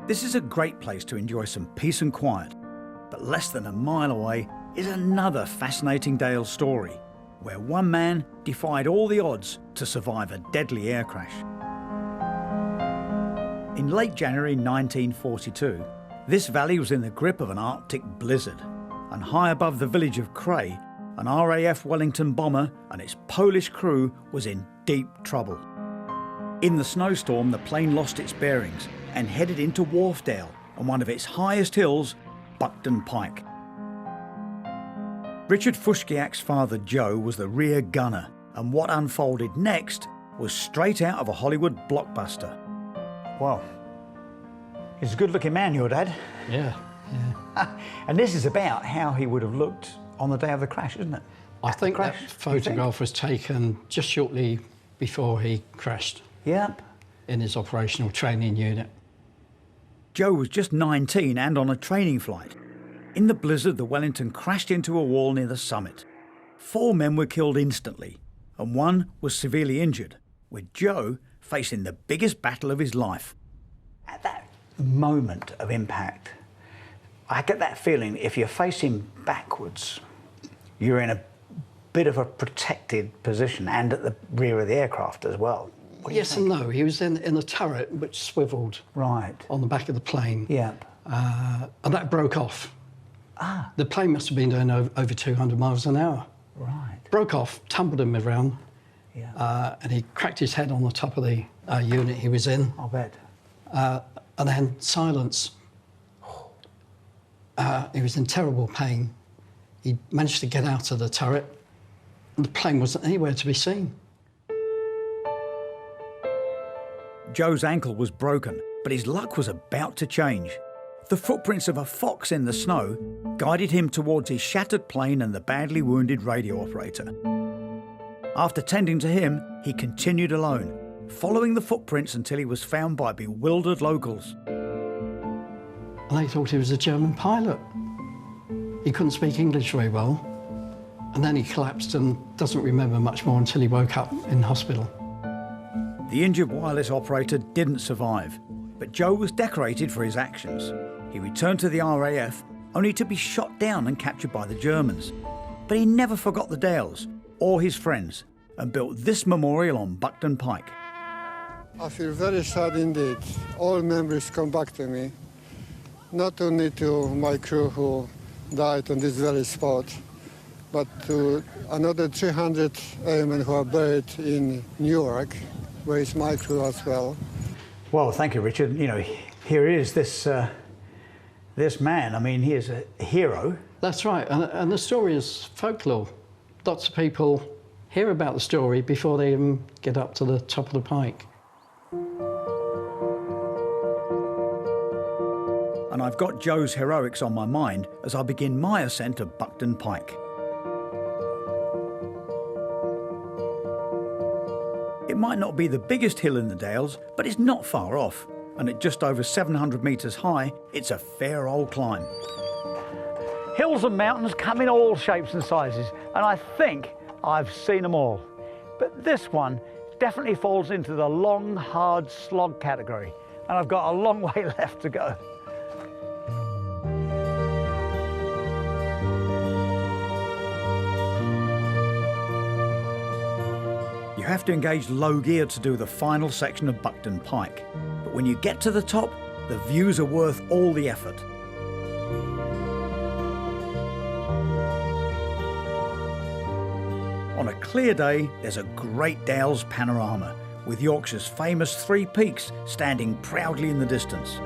This is a great place to enjoy some peace and quiet, but less than a mile away is another fascinating Dale story, where one man defied all the odds to survive a deadly air crash. In late January 1942, this valley was in the grip of an Arctic blizzard, and high above the village of Cray, an RAF Wellington bomber and its Polish crew was in deep trouble. In the snowstorm, the plane lost its bearings and headed into Wharfedale on one of its highest hills, Buckden Pike. Richard Fushkiak's father Joe was the rear gunner, and what unfolded next was straight out of a Hollywood blockbuster. Well, he's a good-looking man, your dad. Yeah. And this is about how he would have looked on the day of the crash, isn't it? I think that photograph was taken just shortly before he crashed. Yep. In his operational training unit. Joe was just 19 and on a training flight. In the blizzard, the Wellington crashed into a wall near the summit. 4 men were killed instantly, and 1 was severely injured, with Joe facing the biggest battle of his life. At that moment of impact, I get that feeling if you're facing backwards, you're in a bit of a protected position and at the rear of the aircraft as well. Yes and no. He was in a turret which swiveled on the back of the plane. Yep. And that broke off. The plane must have been doing over 200 miles an hour. Right. Broke off, tumbled him around, and he cracked his head on the top of the unit he was in. I'll bet. And then silence. He was in terrible pain. He managed to get out of the turret, and the plane wasn't anywhere to be seen. Joe's ankle was broken, but his luck was about to change. The footprints of a fox in the snow guided him towards his shattered plane and the badly wounded radio operator. After tending to him, he continued alone, following the footprints until he was found by bewildered locals. And they thought he was a German pilot. He couldn't speak English very well, and then he collapsed and doesn't remember much more until he woke up in hospital. The injured wireless operator didn't survive, but Joe was decorated for his actions. He returned to the RAF only to be shot down and captured by the Germans. But he never forgot the Dales or his friends and built this memorial on Buckden Pike. I feel very sad indeed. All memories come back to me, not only to my crew who died on this very spot, but to another 300 airmen who are buried in Newark, where is my crew as well. Well, thank you, Richard. You know, here is this man. I mean, he is a hero. That's right, and the story is folklore. Lots of people hear about the story before they even get up to the top of the pike. And I've got Joe's heroics on my mind as I begin my ascent of Buckden Pike. It might not be the biggest hill in the Dales, but it's not far off. And at just over 700 metres high, it's a fair old climb. Hills and mountains come in all shapes and sizes, and I think I've seen them all. But this one definitely falls into the long, hard slog category, and I've got a long way left to go. You have to engage low gear to do the final section of Buckden Pike. But when you get to the top, the views are worth all the effort. On a clear day, there's a great Dales panorama, with Yorkshire's famous 3 peaks standing proudly in the distance.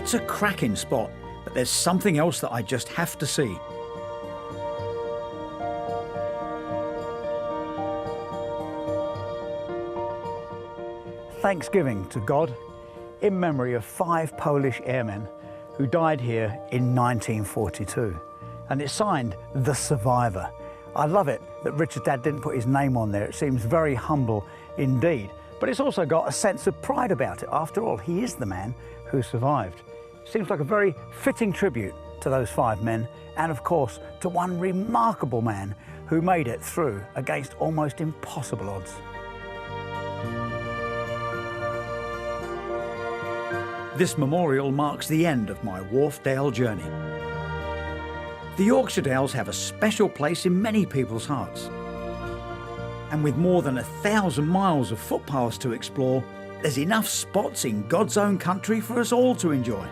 It's a cracking spot, but there's something else that I just have to see. Thanksgiving to God in memory of 5 Polish airmen who died here in 1942. And it's signed The Survivor. I love it that Richard's dad didn't put his name on there. It seems very humble indeed. But it's also got a sense of pride about it. After all, he is the man who survived. Seems like a very fitting tribute to those 5 men, and of course to one remarkable man who made it through against almost impossible odds. This memorial marks the end of my Wharfedale journey. The Yorkshire Dales have a special place in many people's hearts. And with more than 1,000 miles of footpaths to explore, there's enough spots in God's own country for us all to enjoy.